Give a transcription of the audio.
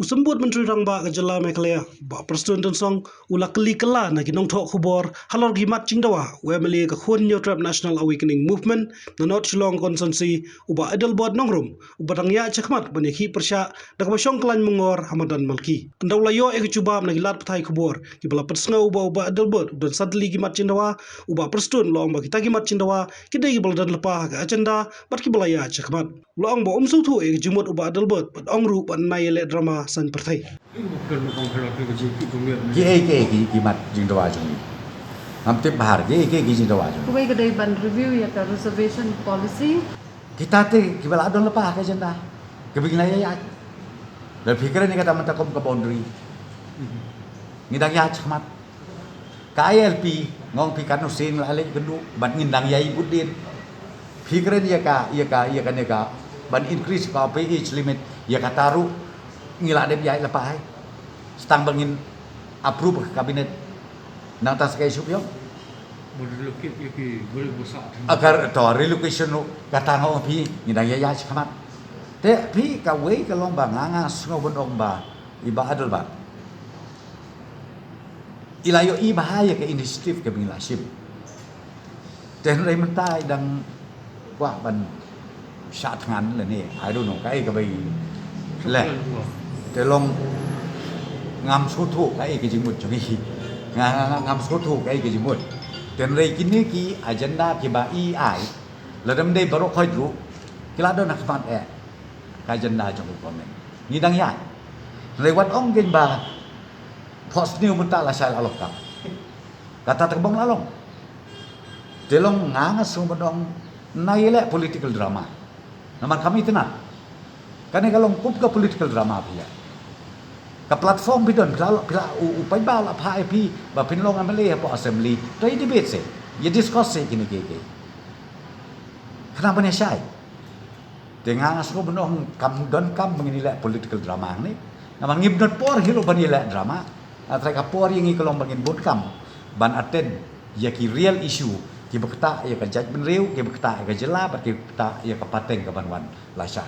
Usembut Menteri Rangba Kejala Mekalaya, Ba Presiden Tensong, Ula Keli Kela na Kinong Tok Khubor, Halor Gimat Cingdawa, Wemeli Kahun Trap National Awakening Movement, Nanot Shillong Konsensi, Uba Edelbot Nongrum, Uba Tangya Cekmat, Banyaki Persya, Dakabashong Kelan Mengor, Hamadan Malki. Kendau layo Ekecubam na Gilat Petai Khubor, Kibala Persengau Uba Edelbot, dan Sadli Gimat Cindawa, Uba Presiden Long Bakita Gimat Cindawa, Kidai Kibala dan Lepah ke agenda, Bat Kibalaya Cekmat. Long Ba Sutu Ekejumut Uba Edelbot, Bat Ongru, Bat Nayele Drama San Pertai. Gimat Jindawa Jung. Hampir bahar Jindawa Jung. Kubai kedai ban review ya ka reservation policy. Kita te kibala adon lepas ke jenda. Kebegin ya. Dan pikiran ni kata mentakom ke boundary. Ngidang ya cemat. KLP ngong pikan usin lalik gendu ban ngindang ya ibudin. Pikiran ya ka ban increase ka age limit ya ka taru ngila dem ya lepas hai. Stang bangin approve ke kabinet nang tas kay supyo agar to relocation no katang pi ngidang ya chamat te pi ka wei ka long ba nganga sungo bonong ba iba adol ba ilayo i bahaya ke initiative ke binglasim ten rai mentai dang wa ban sat ngan le ni I don't know kai ka bai le te long ngam số thu cái gì một chỗ gì ngam số thu cái gì một tiền đây kini ki agenda ki ba ai là đâm đây baru khơi dulu kila do nak fat cái agenda trong komen ni dang ya lewat ong gen ba post new mental la sal alokap kata terbang lalong delong nganga sung bodong naile political drama naman kami tenang karena kalau kup ke political drama pia ke platform bidon bila upai bala pa IP ba pinlong amele po assembly to debate se ye discuss se kini ke kenapa ni syai dengan asko benong kam don kam menginilai political drama ni nama ngibnot por hilo banilai drama atrai ka por yang ikolong bangin bot kam ban attend ya ki real issue ki bekta ya ka judgment riu ki bekta ya ka jela ba ki bekta ya ka pateng ka banwan la sya